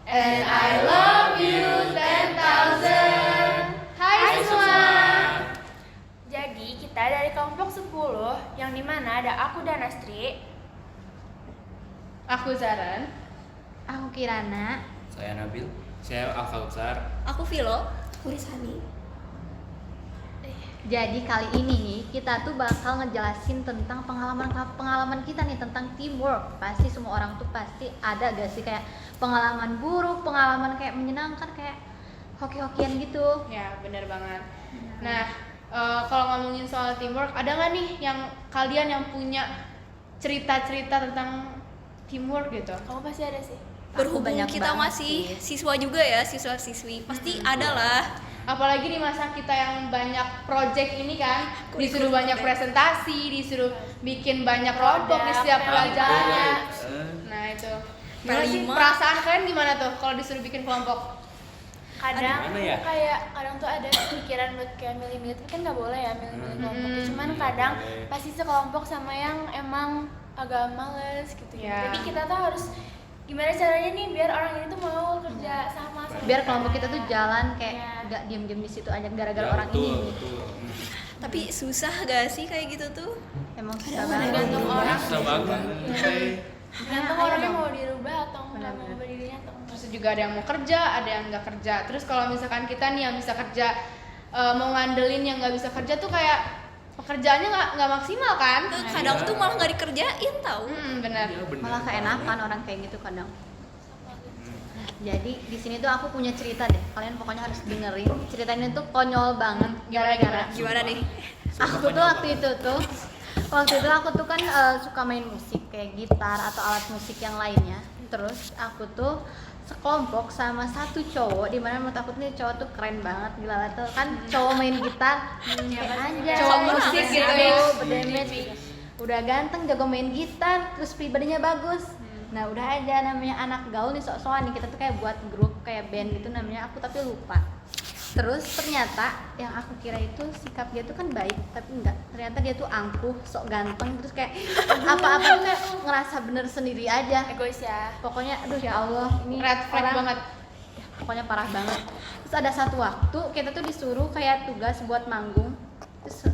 And I love you 10,000. Hai semua. Jadi kita dari kelompok 10 yang dimana ada aku dan Astri. Aku Zaran. Aku Kirana. Saya Nabil. Saya Al-Kautsar. Aku Vilo. Aku Risani. Jadi kali ini nih kita tuh bakal ngejelasin tentang pengalaman kita nih tentang teamwork. Pasti semua orang tuh pasti ada gak sih kayak pengalaman buruk, pengalaman kayak menyenangkan, kayak hoki-hokian gitu. Ya bener banget. Nah, kalau ngomongin soal teamwork, ada nggak nih yang kalian yang punya cerita-cerita tentang teamwork gitu? Kamu pasti ada sih. Berhubung banyak kita banget masih sih. siswa juga ya, siswa-siswi. Pasti ada lah. Apalagi di masa kita yang banyak project ini kan, Kurikulum disuruh banyak project. presentasi, disuruh bikin banyak kelompok di setiap pelajarannya. Nah itu. Gimana sih P5. perasaan kalian gimana tuh kalau disuruh bikin kelompok? Kadang Gimana ya? kayak kadang tuh ada pikiran buat kayak milih-milih, tapi kan nggak boleh ya milih-milih kelompok. Cuman kadang pasti sekelompok sama yang emang agak males gitu Ya. Jadi kita tuh harus gimana caranya nih biar orang ini tuh mau kerja sama Biar kelompok kita tuh jalan kayak Iya. nggak diem-diem di situ aja gara-gara Ya, orang ini. betul. Tapi susah gak sih kayak gitu tuh? Emang susah Kadang banget. tergantung orang. Susah banget. Tergantung Ayo orangnya dong. mau dirubah atau nggak Benar-benar. mau berubah dirinya atau enggak. Terus juga ada yang mau kerja, ada yang nggak kerja. Terus kalau misalkan kita nih yang bisa kerja, mau ngandelin yang nggak bisa kerja tuh kayak pekerjaannya nggak maksimal kan? Kadang tuh malah nggak dikerjain tahu. Benar. Iya, bener. Malah keenakan orang kayak gitu kadang. Jadi di sini tuh aku punya cerita deh. Kalian pokoknya harus dengerin. Ceritanya tuh konyol banget. Gara-gara Gimana nih? aku tuh waktu itu aku tuh kan suka main musik kayak gitar atau alat musik yang lainnya. Terus aku tuh sekelompok sama satu cowok, dimana menurut aku nih cowok tuh keren banget, gila lah tuh kan cowok main gitar kayak aja Cowok musik gitu ya. berdamage, udah ganteng, jago main gitar, terus pribadinya bagus. Nah udah aja namanya anak gaul nih, sok-sokan nih kita tuh kayak buat grup kayak band gitu namanya, aku tapi lupa. Terus ternyata yang aku kira itu sikap dia tuh kan baik, tapi enggak, ternyata dia tuh angkuh, sok ganteng, terus kayak apa-apa tuh kayak ngerasa bener sendiri aja. Egois ya. Pokoknya aduh ya Allah, ini Red flag orang banget. ya, pokoknya parah banget. Terus ada satu waktu kita tuh disuruh kayak tugas buat manggung. Terus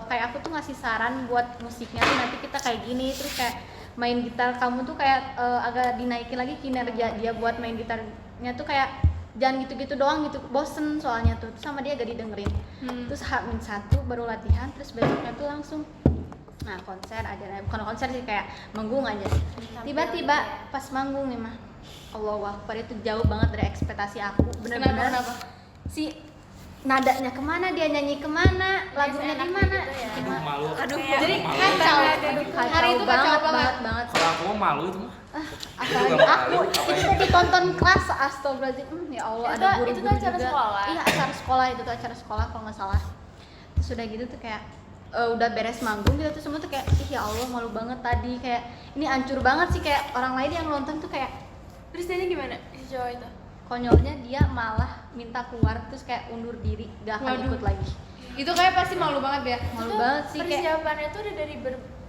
kayak aku tuh ngasih saran buat musiknya tuh nanti kita kayak gini, terus kayak main gitar kamu tuh kayak agak dinaikin lagi kinerja dia buat main gitarnya tuh kayak jangan gitu-gitu doang gitu, bosen soalnya tuh. Terus sama dia gak didengerin. Terus H-1 baru latihan, terus besoknya tuh langsung konser aja, bukan konser sih, kayak manggung aja. Tiba-tiba pas manggung nih mah, Allahu Akbar, itu jauh banget dari ekspektasi aku. Bener-bener Kenapa? si nadanya kemana, dia nyanyi kemana, lagunya enak gimana, gitu ya. Aduh, malu. Aduh, Jadi Malu. kacau. aduh kacau Hari itu kacau banget. banget. Kalau aku mah malu itu mah. Apalagi juga aku malu, itu tuh ditonton kelas, astagfirullahaladzim, ya Allah, Itu- ada itu guru-guru tuh acara juga. sekolah? Iya, acara sekolah, itu tuh acara sekolah kalau nggak salah. Terus udah gitu tuh kayak udah beres manggung gitu tuh semua tuh kayak ih ya Allah malu banget tadi, kayak ini hancur banget sih, kayak orang lain yang nonton tuh kayak Terus dia gimana si cowok itu? konyolnya dia malah minta keluar, terus kayak undur diri, gak akan Waduh. ikut lagi. Itu kayak pasti malu banget ya. Malu Itu banget sih, kayak persiapannya tuh udah dari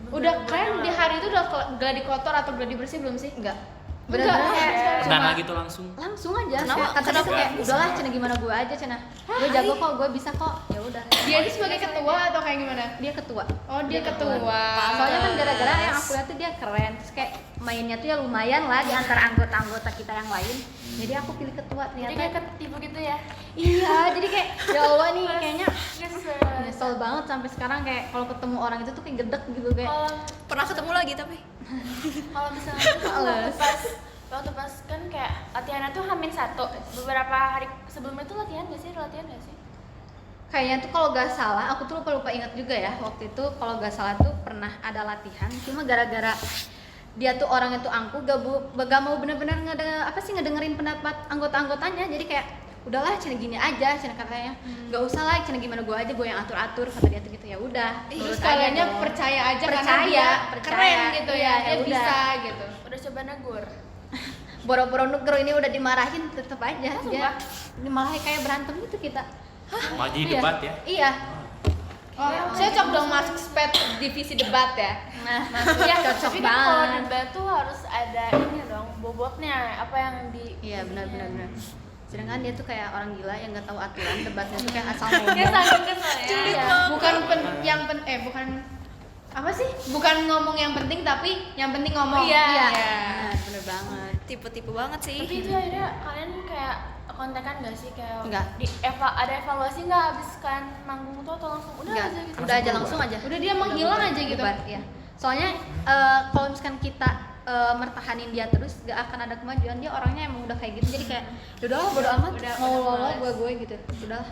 Udah kalian di hari itu udah gladi kotor atau gladi bersih belum sih? enggak. Enggak, Bener-bener kayak Perdana gitu langsung. langsung aja. Kenapa? Kata dia tuh kayak Kenapa? udahlah cina gimana gue aja cina. Gue jago kok, gue bisa kok. Ya udah. Dia itu sebagai ketua atau kayak gimana? Dia ketua. Oh, dia ketua. Soalnya kan gara-gara yang aku lihat tuh dia keren, terus kayak mainnya tuh ya lumayan lah di antara anggota-anggota kita yang lain. Jadi aku pilih ketua Jadi ternyata. kayak ketipu gitu ya. Iya, jadi kayak ya Allah nih kayaknya Nyesel. nyesel banget sampai sekarang, kayak kalau ketemu orang itu tuh kayak gedek gitu kayak. Kalau Pernah ketemu lagi tapi kalau misalnya tuh Males. waktu pas kan kayak latihannya tuh H-1 beberapa hari sebelumnya tuh latihan gak sih? Kayaknya tuh kalau gak salah, aku tuh lupa ingat juga ya waktu itu, kalau gak salah tuh pernah ada latihan, cuma gara-gara dia tuh orangnya tuh angkuh, gak mau bener-bener ngedengerin pendapat anggota-anggotanya, jadi kayak udahlah cina gini aja, cina katanya gak usah lah, cina gimana gue aja, gue yang atur-atur, kata dia tuh gitu. Ya udah, Terus nurut aja kaliannya dong. percaya aja karena Percaya, dia percaya. keren gitu ya, Iya, dia ya udah. bisa gitu. Udah coba negur. Boro-boro nuker ini udah dimarahin, tetep aja Oh, dia sumpah? malah kayak berantem gitu kita. Mau jadi Iya. debat ya. Iya, Oh, cocok dong masuk sped divisi debat ya. Nah, Ya, cocok tapi kan kalau banget. debat tuh harus ada ini dong, bobotnya, apa yang di Iya benar. Sedangkan dia tuh kayak orang gila yang nggak tahu aturan, debatnya tuh kayak asal ngomong. Ya saking keselnya. Iya. Bukan apa sih? Bukan ngomong yang penting tapi yang penting ngomong. Iya. Bener banget. Tipe-tipe banget sih. Tapi itu akhirnya kalian kayak kontekan gak sih kayak Enggak. ada evaluasi nggak abis kalian manggung tuh atau langsung udah Enggak, aja gitu? udah aja langsung aja. Udah dia menghilang aja gitu. Bubar, iya. Soalnya kalau misalkan kita mertahanin dia terus gak akan ada kemajuan. Dia orangnya emang udah kayak gitu. Jadi kayak udahlah bodo amat, mau lo gue gitu. Udahlah,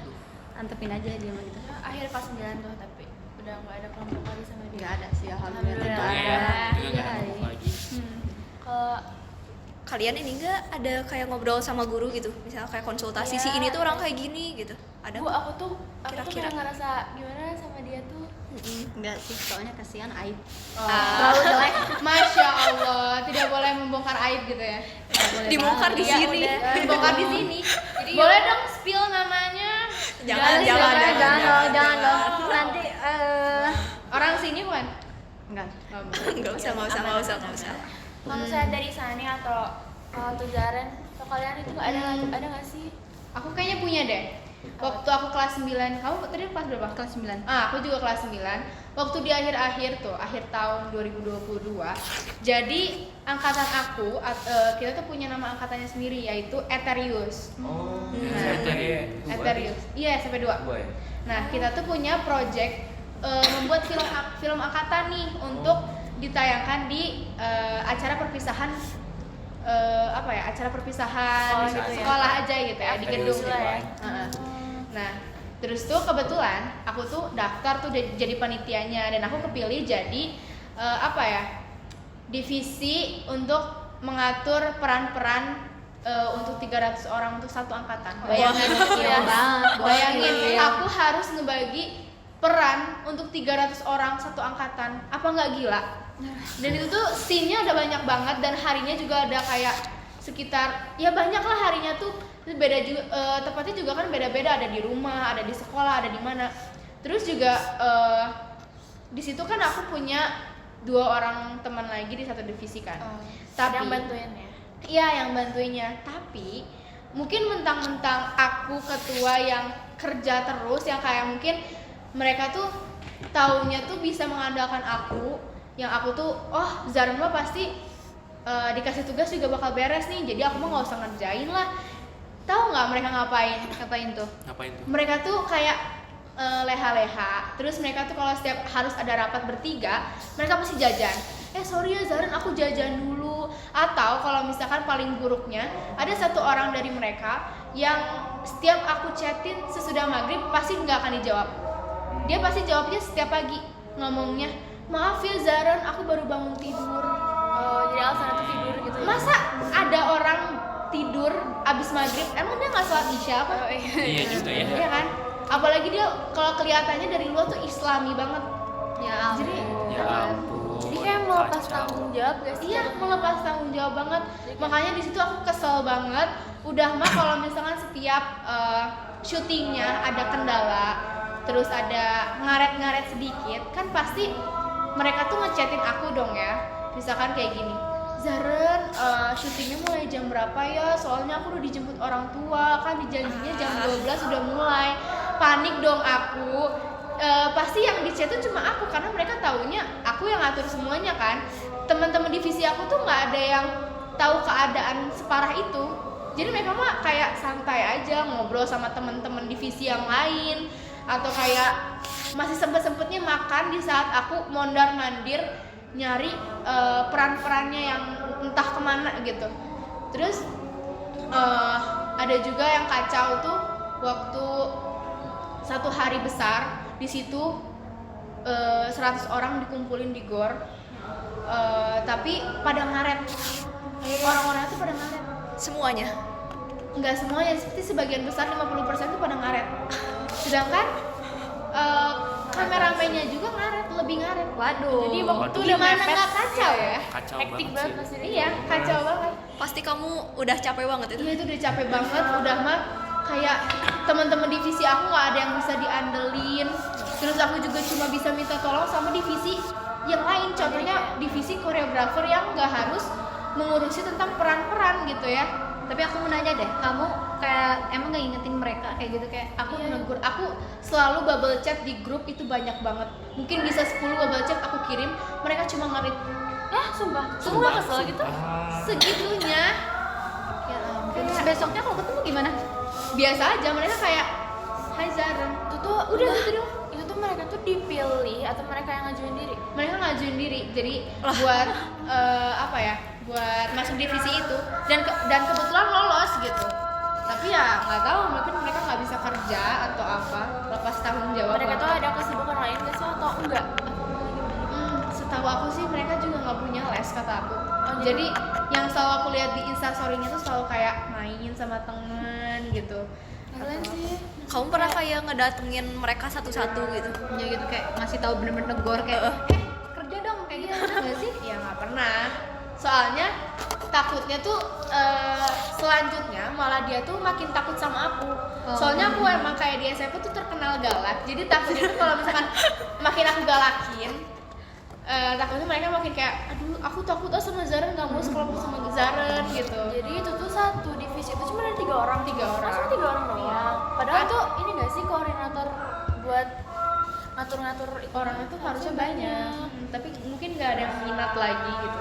antepin aja dia mah gitu. Akhir pas 9 tuh tapi udah nggak ada kelompok lagi sama dia. Nggak ada sih alhamdulillah. Alhamdulillah. Nggak Untungnya ada. ya, juga nggak Iya, ada iya. lagi. Kalau Kalian ini enggak ada kayak ngobrol sama guru gitu? Misalnya kayak konsultasi Iya. si ini tuh orang kayak gini gitu. Ada? aku tuh Kira-kira. kayak ngerasa gimana sama dia tuh. Enggak sih, soalnya kasihan aib. Oh. Terlalu jelek. Masya Allah, tidak boleh membongkar aib gitu ya. Nggak boleh Dibongkar banget. di Iya, sini. udah. Dibongkar di sini. Boleh dong spill namanya. Jangan, Jangan dong. Nanti Orang sini bukan? enggak. Enggak usah. Kalau misalnya dari Sani atau Zaren atau kalian itu ada nggak sih? Aku kayaknya punya deh. Waktu aku kelas 9, kamu tadi kelas berapa? Kelas 9. Aku juga kelas 9. Waktu di akhir tahun 2022. Jadi angkatan aku kita tuh punya nama angkatannya sendiri yaitu Eterius. Oh, Nah, Eterius. Iya, SMP 2. Boy. Nah, kita tuh punya project membuat film angkatan nih untuk ditayangkan di acara perpisahan acara perpisahan Sekolah gitu ya? sekolah aja gitu ya di gedung. Lah ya. Heeh. Nah, terus tuh kebetulan aku tuh daftar tuh jadi panitianya dan aku kepilih jadi divisi untuk mengatur peran-peran untuk 300 orang untuk satu angkatan. Bayangin, Iya banget. bayangin Iya. aku harus ngebagi peran untuk 300 orang satu angkatan. Apa nggak gila? Dan itu tuh scene-nya udah banyak banget dan harinya juga ada kayak sekitar ya banyak lah harinya tuh beda juga tepatnya juga kan beda-beda, ada di rumah, ada di sekolah, ada di mana. Terus juga di situ kan aku punya 2 orang teman lagi di satu divisi kan. Ada yang bantuin ya. Iya, yang bantuinnya. Tapi mungkin mentang-mentang aku ketua yang kerja terus, yang kayak mungkin mereka tuh taunya tuh bisa mengandalkan aku, yang aku tuh Zaren mah pasti dikasih tugas juga bakal beres nih, jadi aku mah nggak usah ngerjain lah. Tahu nggak mereka ngapain? Ngapain tuh? Ngapain tuh? Mereka tuh kayak leha-leha. Terus mereka tuh kalau setiap harus ada rapat bertiga, mereka pasti jajan. Sorry ya Zaren, aku jajan dulu. Atau kalau misalkan paling buruknya, ada satu orang dari mereka yang setiap aku chatin sesudah maghrib pasti nggak akan dijawab. Dia pasti jawabnya setiap pagi, ngomongnya, maaf ya Zaren, aku baru bangun tidur. Jadi alasan itu tidur gitu ya. Masa ada orang tidur abis maghrib, emang dia nggak sholat isya apa? Iya juga ya. Iya kan? Apalagi dia kalau kelihatannya dari luar tuh islami banget. Ya ampun. Jadi Ya ampun. Jadi kayak melepas kacau. tanggung jawab gak sih? iya, melepas tanggung jawab banget. Makanya di situ aku kesel banget. Udah mah kalau misalkan setiap syutingnya ada kendala, terus ada ngaret-ngaret sedikit, kan pasti mereka tuh ngechatin aku dong ya. Misalkan kayak gini, Zaren, syutingnya mulai jam berapa ya? Soalnya aku udah dijemput orang tua, kan dijanjinya jam 12 udah mulai. Panik dong aku. Pasti yang di chat tuh cuma aku, karena mereka taunya aku yang ngatur semuanya kan. Teman-teman divisi aku tuh nggak ada yang tahu keadaan separah itu. Jadi mereka mah kayak santai aja ngobrol sama teman-teman divisi yang lain, atau kayak masih sempet-sempetnya makan di saat aku mondar-mandir nyari peran-perannya yang entah kemana gitu. Terus ada juga yang kacau tuh waktu satu hari besar di situ 100 orang dikumpulin di gor, tapi pada ngaret. Orang-orang itu pada ngaret. Semuanya. Enggak semuanya, seperti sebagian besar 50% tuh pada ngaret. Sedangkan kameramennya juga ngaret, lebih ngaret. Waduh. Jadi waktu Tuh udah gimana mepet nggak kacau ya? Kacau hektik banget banget sih. pasti. Iya, kacau banget. Pasti kamu udah capek banget itu. Iya, itu udah capek banget, udah mah kayak teman-teman divisi aku nggak ada yang bisa diandelin. Terus aku juga cuma bisa minta tolong sama divisi yang lain, contohnya divisi koreografer yang nggak harus mengurusi tentang peran-peran gitu ya. Tapi aku mau nanya deh, kamu kayak emang gak ingetin mereka kayak gitu, kayak Aku menegur, aku selalu bubble chat di grup itu banyak banget, mungkin bisa 10 bubble chat aku kirim, mereka cuma ngerit Sumpah. Sumpah. Kesel gitu. segitunya. ya ampun. Terus besoknya kalau ketemu gimana? Biasa aja, mereka kayak hai Zara, Itu tuh udah gitu doang. Itu tuh mereka tuh dipilih atau mereka yang ngajuin diri? Mereka ngajuin diri, jadi buat apa ya, buat masuk divisi itu, dan kebetulan lolos gitu. Tapi ya nggak tahu, mungkin mereka nggak bisa kerja atau apa, lepas tanggung jawab. Mereka tuh apa. ada kesibukan lain gak sih atau enggak? Setahu aku sih mereka juga nggak punya les kata aku. Oh, Jadi yang selalu aku lihat di instastorynya tuh selalu kayak main sama temen gitu. Kalian sih. Kamu pernah kayak ngedatengin mereka satu-satu gitu? Ya gitu, kayak ngasih tahu bener-bener negor kayak kerja dong kayak gitu, pernah nggak sih? Ya nggak pernah. Soalnya takutnya tuh selanjutnya malah dia tuh makin takut sama aku. Soalnya aku emang kayak di SMP tuh terkenal galak. Jadi takutnya tuh kalau misalkan makin aku galakin, takutnya mereka makin kayak, aduh aku takut sama Zaren, nggak mau sekelompok sama Zaren gitu. Jadi itu tuh satu divisi itu cuma ada 3 orang. 3 orang. Masa 3 orang doang? Iya. Padahal tuh ini gak sih koordinator buat ngatur-ngatur Orang itu harusnya banyak, tapi mungkin nggak ada yang minat lagi gitu.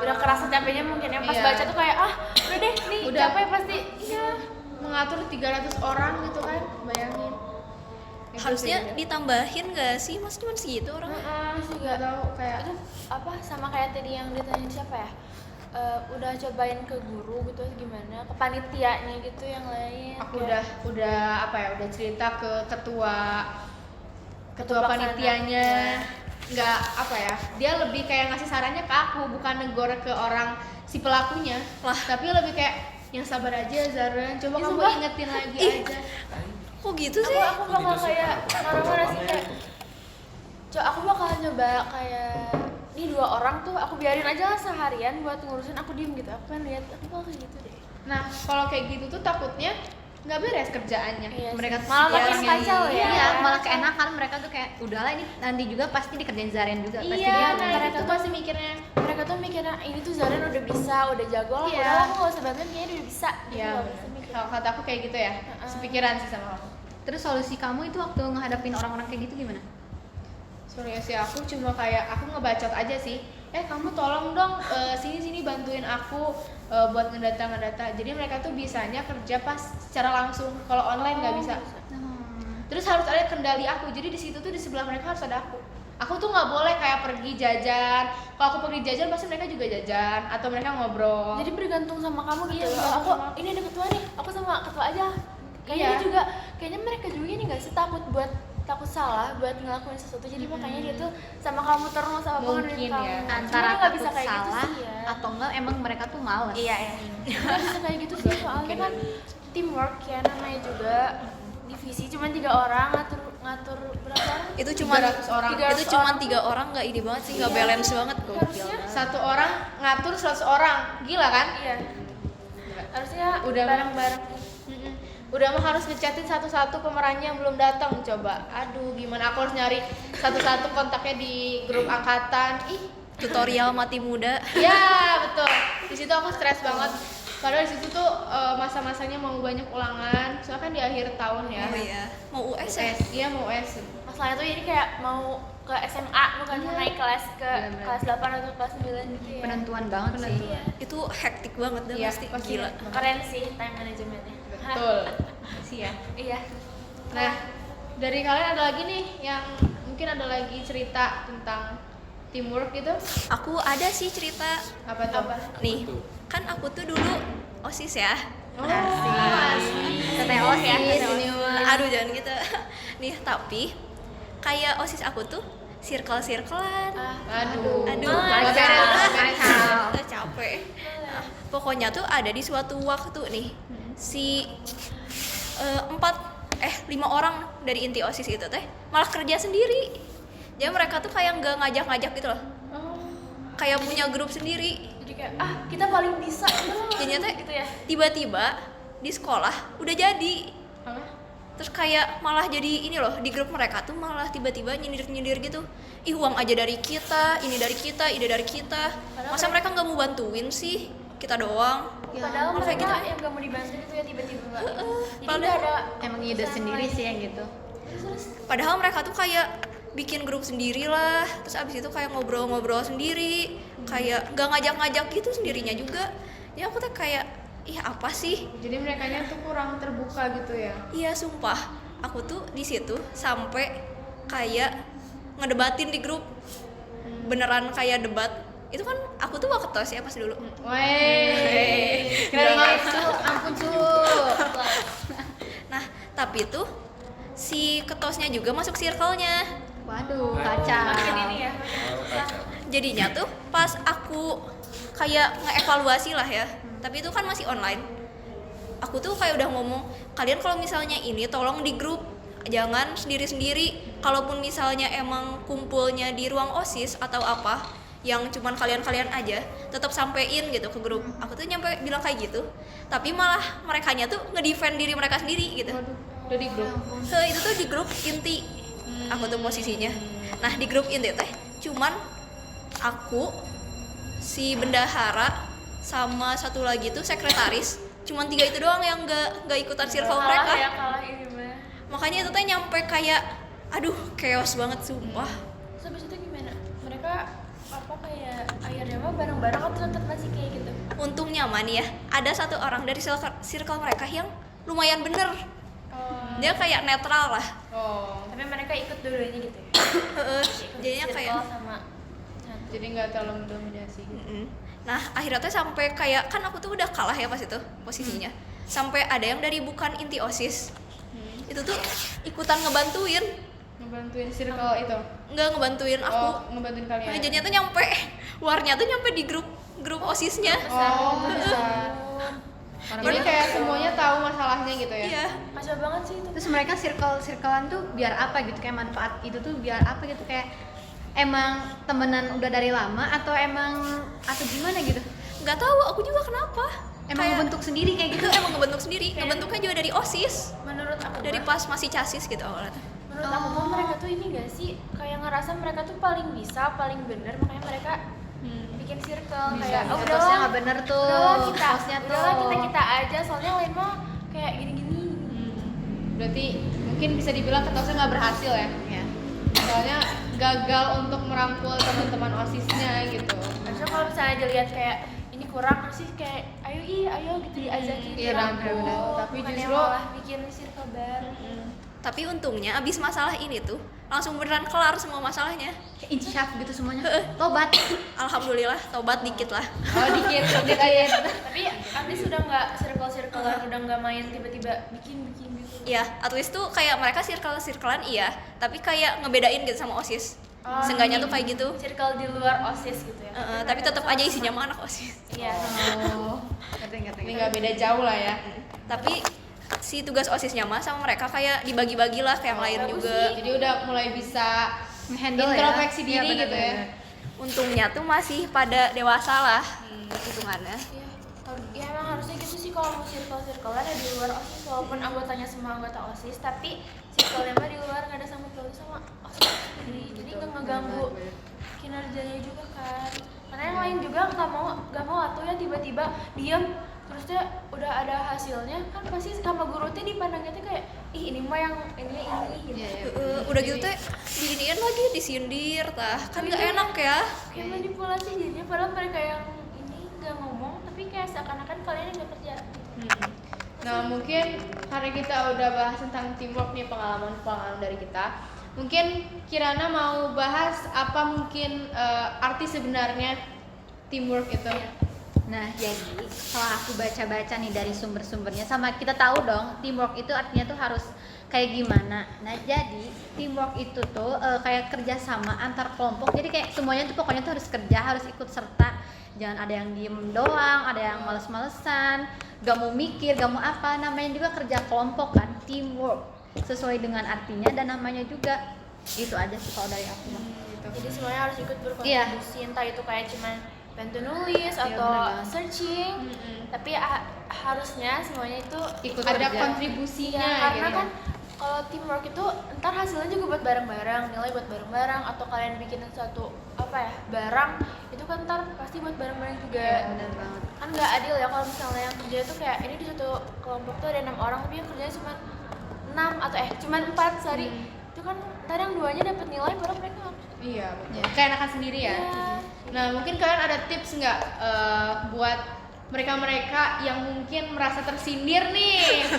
Udah kerasa capeknya mungkin ya pas Iya. baca tuh kayak udah deh nih Udah. capek pasti. Iya, mengatur 300 orang gitu kan, bayangin. Itu Harusnya sih. ditambahin gak sih? Mas cuma segitu orang. Terus juga tahu kayak Itu apa sama kayak tadi yang ditanyain siapa ya? Udah cobain ke guru gitu gimana? Ke panitianya gitu yang lain. aku Kayak- udah apa ya, udah cerita ke ketua Ketua panitianya, nggak apa ya, dia lebih kayak ngasih sarannya ke aku, bukan negor ke orang si pelakunya Lah. tapi lebih kayak yang sabar aja Zaren, coba kamu sumpah. ingetin lagi Ih. aja. Kok gitu sih? aku bakal kayak marah-marah sih kayak aku bakal nyoba kayak nih 2 orang tuh aku biarin aja lah seharian buat ngurusin, aku diem gitu, aku pengen lihat, aku bakal kayak gitu deh. Nah kalau kayak gitu tuh takutnya nggak beres kerjaannya. Iya sih. Mereka Malah tuh makin yang- kacau ya. Iya, malah keenakan mereka tuh kayak udahlah ini nanti juga pasti dikerjain Zaren juga, pasti Iya, dia nah mereka itu tuh- pasti mikirnya. Mereka tuh mikirnya ini tuh Zaren udah bisa, udah jago lah, Iya. udah aku gak usah bantuin, kayaknya dia udah bisa. Gitu Iya, loh, bener. pasti mikir. Kalau kata aku kayak gitu ya, sepikiran sih sama aku. Terus solusi kamu itu waktu ngehadapin orang-orang kayak gitu gimana? Sorry sih, aku cuma kayak aku ngebacot aja sih. Kamu tolong dong sini bantuin aku buat ngedata. Jadi mereka tuh bisanya kerja pas secara langsung. Kalau online nggak bisa. Terus harus ada kendali aku. Jadi di situ tuh di sebelah mereka harus ada aku. Aku tuh nggak boleh kayak pergi jajan. Kalau aku pergi jajan pasti mereka juga jajan atau mereka ngobrol. Jadi bergantung sama kamu gitu. Iya, Oh, bergantung aku sama aku. ini ada ketua nih, aku sama ketua aja. Kayaknya Iya. dia juga, kayaknya mereka juga ini gak sih takut salah buat ngelakuin sesuatu. Jadi makanya dia tuh sama kamu terus sama Mungkin pengen ya. kamu. Antara Cuma dia nggak bisa takut kayak gitu salah sih ya. atau enggak emang mereka tuh males. Iya. Nggak bisa kayak gitu sih soalnya kan teamwork ya namanya juga. Divisi cuma 3 orang ngatur berapa orang? Itu cuma 300 orang. 300 Itu cuma orang. 3 orang nggak ide banget sih, nggak balance banget kok. Harusnya Satu orang ngatur 100 orang. Gila kan? iya. Harusnya Udah bareng-bareng. Mm-mm. Udah mah harus ngechatin satu-satu pemerannya yang belum datang, coba. Aduh, gimana aku harus nyari satu-satu kontaknya di grup angkatan. Tutorial mati muda. Ya, betul. Di situ aku stres banget. Padahal di situ tuh masa-masanya mau banyak ulangan. Soalnya kan di akhir tahun ya. Oh iya, mau US ya? Iya, mau US. Masalahnya tuh ini kayak mau ke SMA bukan Iya. naik kelas ke Bener-bener. kelas 8 atau kelas 9 gitu ya. Penentuan banget sih. Iya. Itu hektik banget dah Iya, pasti. pasti. Gila. Keren sih time manajemennya. Betul. Sih ya. Iya. Nah, dari kalian ada lagi nih yang mungkin ada lagi cerita tentang teamwork gitu? Aku ada sih cerita. Apa tuh? Nih, kan aku tuh dulu OSIS ya. Oh, asik. Katanya OSIS ini mah. Aduh jangan gitu. Nih, tapi kayak OSIS aku tuh circle-circlean. Aduh. Aduh, Nggak kacau. beres. Udah capek. Nah, pokoknya tuh ada di suatu waktu nih si 5 orang dari inti OSIS itu teh malah kerja sendiri. Jadi mereka tuh kayak nggak ngajak-ngajak gitu loh. Oh. Kayak punya grup sendiri. Jadi kayak kita paling bisa. Jadinya teh gitu ya. tiba-tiba di sekolah udah jadi. Apa? Terus kayak malah jadi ini loh, di grup mereka tuh malah tiba-tiba nyindir-nyindir gitu. Ih, uang aja dari kita, ini dari kita, ide dari kita. Masa mereka nggak mau bantuin sih? Kita doang. Padahal malah kayak mereka gitu. yang gak mau dibantu itu ya tiba-tiba Mbak. Jadi Padahal- nggak ada Emang ide keputusan sendiri lain. sih yang gitu. Terus Padahal mereka tuh kayak bikin grup sendiri lah. Terus abis itu kayak ngobrol-ngobrol sendiri. Kayak nggak ngajak-ngajak gitu sendirinya juga. Jadi aku tuh kayak, ih apa sih? Jadi merekanya tuh kurang terbuka gitu ya. Iya sumpah, aku tuh di situ sampai kayak ngedebatin di grup, beneran kayak debat. Itu kan aku tuh gak ketos ya pas dulu. Wey, keren banget Su, ampun Su. Nah tapi tuh si ketosnya juga masuk circle-nya. Waduh, kacau. makin ini ya. Jadinya tuh pas aku kayak ngeevaluasi lah ya, tapi itu kan masih online. Aku tuh kayak udah ngomong, kalian kalau misalnya ini tolong di grup, jangan sendiri-sendiri. Kalaupun misalnya emang kumpulnya di ruang OSIS atau apa yang cuman kalian-kalian aja, tetap sampein gitu ke grup. Aku tuh nyampe bilang kayak gitu, tapi malah merekanya tuh ngedefend diri mereka sendiri gitu. Waduh, udah di grup. Itu tuh di grup inti aku tuh posisinya. Nah di grup inti teh cuman aku, si bendahara, sama satu lagi tuh sekretaris. Cuman 3 itu doang yang nggak ikutan circle mereka. Kalah ya, kalah ini Mbak. Makanya itu teh nyampe kayak aduh chaos banget sumpah. Terus habis itu gimana? Mereka apa kayak akhirnya mah bareng-bareng atau tetap masih kayak gitu? Untungnya mah nih ya, ada satu orang dari circle mereka yang lumayan bener. Dia kayak netral lah. Oh, Tapi mereka ikut dua-duanya gitu ya? Jadinya Circle kayak sama satu. jadi nggak terlalu mendominasi gitu. Mm-mm. Nah akhirnya tuh sampai kayak kan aku tuh udah kalah ya pas itu posisinya. Sampai ada yang dari bukan inti OSIS itu tuh ikutan ngebantuin, Ngebantuin circle itu. nggak ngebantuin aku. Oh, ngebantuin kalian. Nah, jadinya tuh nyampe warnya tuh nyampe di grup OSISnya. Oh, bisa. Jadi kayak semuanya tahu masalahnya gitu ya. Iya. Kacau banget sih itu. Terus mereka circle-circlean tuh biar apa gitu, kayak manfaat itu tuh biar apa gitu, kayak emang temenan udah dari lama atau emang atau gimana gitu? Nggak tahu aku juga kenapa. Emang Kayak- ngebentuk sendiri kayak gitu? Itu emang ngebentuk sendiri. Ngebentuknya juga dari OSIS. Menurut aku Dari Mbak, pas masih casis gitu awalnya. menurut aku mah mereka tuh ini gak sih kayak ngerasa mereka tuh paling bisa, paling bener, makanya mereka bikin circle Bisa, kayak bisa. oh Hostnya udahlah nggak bener tuh, udahlah kita hostnya tuh. udahlah kita aja soalnya yang lain mah kayak gini-gini. Berarti mungkin bisa dibilang ketosnya nggak berhasil ya. Ya. Soalnya gagal untuk merangkul teman-teman OSISnya gitu. Harusnya kalau misalnya dilihat kayak ini kurang sih kayak ayo gitu diajakin Iya, dirangkul. benar-benar. Tapi Bukannya justru- malah bikin circle baru. Tapi untungnya abis masalah ini tuh langsung beneran kelar semua masalahnya. Kayak insyaf gitu semuanya. Tobat. Alhamdulillah tobat dikit lah. Oh, dikit aja. Tapi abis sudah nggak circle-circlean, udah nggak main tiba-tiba bikin gitu. Iya, at least tuh kayak mereka circle-circlean iya, tapi kayak ngebedain gitu sama OSIS. Oh, Seenggaknya tuh kayak gitu. Circle di luar OSIS gitu ya. Tapi tetap aja isinya mah anak OSIS. Iya. Oh, Ngerti. ini nggak beda jauh lah ya. Tapi si tugas OSISnya mah sama mereka kayak dibagi-bagi lah kayak yang lain bagus juga. Jadi udah mulai bisa Nge-handle ya. introspeksi Iya, diri gitu ya. bener-bener. Untungnya tuh masih pada dewasa lah hitungannya. Iya. Ya emang harusnya gitu sih kalau mau circle-circlean ada di luar OSIS walaupun anggotanya semua anggota OSIS tapi circle-nya mah di luar nggak ada sangkut pautnya sama OSIS sendiri. Jadi nggak ngeganggu kinerjanya juga kan. Karena yang lain juga nggak mau atuh ya tiba-tiba diam terus dia udah ada hasilnya kan pasti sama guru teh dipandangnya teh kayak ih ini mah yang ini gitu. Iya, iya. Udah gitu teh diginiin lagi disindir tah kan nggak enak ya. Kayak manipulasi jadinya padahal mereka yang ini nggak ngomong tapi kayak seakan-akan kalian yang nggak kerja. Nah, mungkin karena kita udah bahas tentang teamwork nih, pengalaman dari kita. Mungkin Kirana mau bahas apa mungkin arti sebenarnya teamwork itu. Nah, jadi setelah aku baca-baca nih dari sumber-sumbernya, sama kita tahu dong teamwork itu artinya tuh harus kayak gimana. Nah, jadi teamwork itu tuh kayak kerjasama antar kelompok. Jadi kayak semuanya tuh pokoknya tuh harus kerja, harus ikut serta. Jangan ada yang diem doang, ada yang males-malesan, gak mau mikir, gak mau apa. Namanya juga kerja kelompok kan, teamwork. Sesuai dengan artinya dan namanya juga. Itu aja sih kalau dari aku mah. Jadi semuanya harus ikut Iya. berkontribusi entah itu kayak cuman bantu nulis Iya, atau bener banget. searching. Tapi harusnya semuanya itu Ikut Ada kerja. kontribusinya ya, karena gitu. kan Kalau teamwork itu ntar hasilnya juga buat bareng-bareng, nilai buat bareng-bareng, atau kalian bikinin satu barang itu kan ntar pasti buat bareng-bareng juga. Bener banget. Kan nggak adil ya kalau misalnya yang kerja tuh kayak ini di satu kelompok tuh ada 6 orang tapi yang kerjanya cuma 6 atau cuma 4 sorry. Itu kan ntar yang duanya dapat nilai baru mereka harus. Iya, betul. Kayak enakan sendiri ya. Iya. Nah, mungkin kalian ada tips nggak buat mereka-mereka yang mungkin merasa tersindir nih?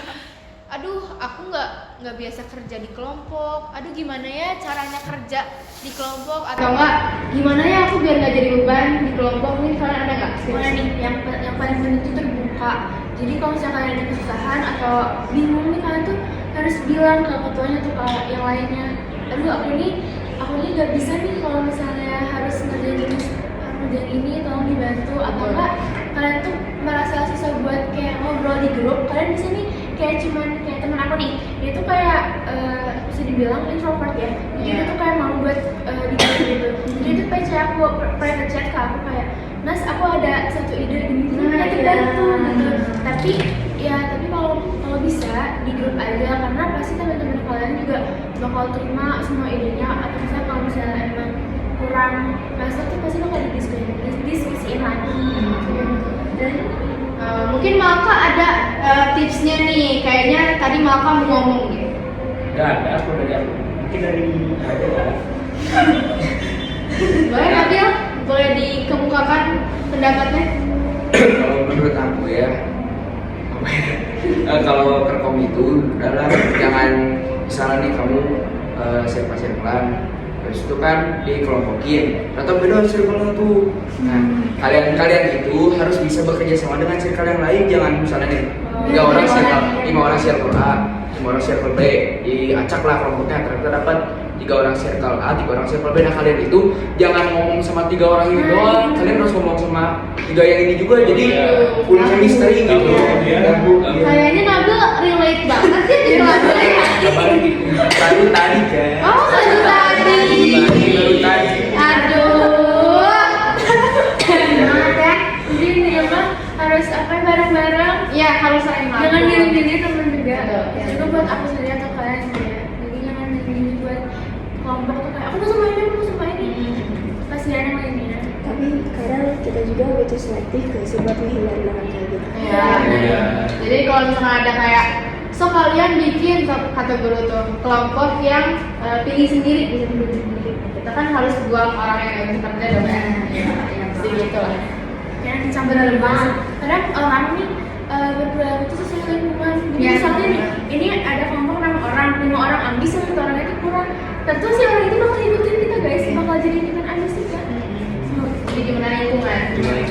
Aduh, aku nggak biasa kerja di kelompok. Aduh, gimana ya caranya kerja di kelompok? Atau enggak, gimana ya aku biar nggak jadi beban di kelompok? Nih kalian ada nggak? Mana nih yang paling penting itu terbuka. Jadi kalau misalnya kalian ada kesusahan atau bingung nih kalian tuh harus bilang ke ketuanya atau ke yang lainnya. Aduh aku ini nggak bisa nih kalau misalnya harus ngerjain ini tolong dibantu atau enggak kalian tuh merasa susah buat kayak ngobrol di grup. Kalian bisa nih kayak teman aku nih dia tuh kayak bisa dibilang introvert ya. Jadi dia tuh kayak mau buat di grup gitu. Jadi itu kayak aku private chat ke aku kayak Nas aku ada satu ide gini nanti bantu gitu. Tapi kalau bisa di grup aja karena pasti teman-teman kalian juga bakal terima semua idenya atau misalnya kalau misalnya emang kurang rasa tuh pasti bakal diskusiin lagi. Dan Mungkin Malka ada tipsnya nih. Kayaknya tadi Malka mau ngomong gitu. Nggak ada, aku dari aku. Mungkin dari ada ya. Boleh Nabil, boleh dikemukakan pendapatnya? Kalau menurut aku ya, kalau kerkom itu adalah jangan misalnya nih kamu circle-circlean, terus itu kan dikelompokin, atau beda circle tuh. Nah, kalian itu harus bisa bekerja sama dengan circle yang lain, jangan misalnya nih 5 orang circle A, 5 orang circle B, diacak lah kelompoknya ternyata dapat 3 orang circle A, 3 orang circle B. Nah kalian itu jangan ngomong sama 3 orang ini doang, kalian harus ngomong sama 3 yang ini juga, jadi full chemistry gitu. Kayaknya Nabil relate banget ya di lagunya. Baru tadi kan. Oh, baru tadi. Baru tadi. Aduh. banget ya. Jadi ini emang harus bareng-bareng. Iya, harus saling Jangan melakukan. diri-diri temen juga. Betul. Juga buat aku sendiri atau kalian juga. Jadi jangan diri buat kelompok tuh kayak aku mau sama ini. Kasihan yang lainnya. Tapi kadang kita juga butuh selektif gak sih buat menghindari orang kayak gitu. Iya. Jadi kalau misalnya ada kayak kalian bikin kata guru tuh kelompok yang pilih sendiri, bisa pilih sendiri. Kita kan harus buang orang yang nggak bisa kerja dong ya. Iya, pasti gitu lah. Yang dicampur banget. Kadang orang nih berperilaku itu sesuai lingkungan. Jadi Iya. misalnya nih, ini ada kelompok 6 orang, 5 orang ambis sama 1 orang itu kurang. Tentu si orang itu bakal ikutin kita guys, bakal jadi ikutan ambis juga. Jadi gimana lingkungan?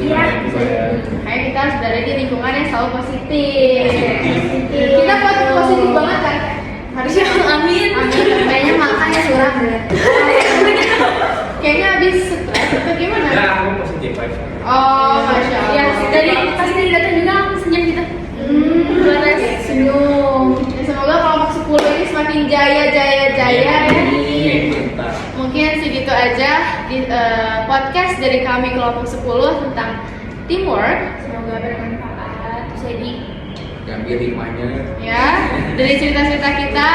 Iya, bisa Kayak kita harus berada di lingkungan yang selalu positif. Kita positif banget kan? Harusnya Amin. Kayaknya makanya suram deh. Kayaknya habis stres atau gimana? Ya, aku positif vibe. Oh, masya Allah. Ya, dari pas dari datang juga langsung senyum kita. Senyum. Ya, semoga kelompok 10 ini semakin jaya ya. Mantap. Mungkin segitu aja di podcast dari kami kelompok 10 tentang teamwork. Semoga bermanfaat. Bisa diambil hikmahnya. Ya, dari cerita-cerita kita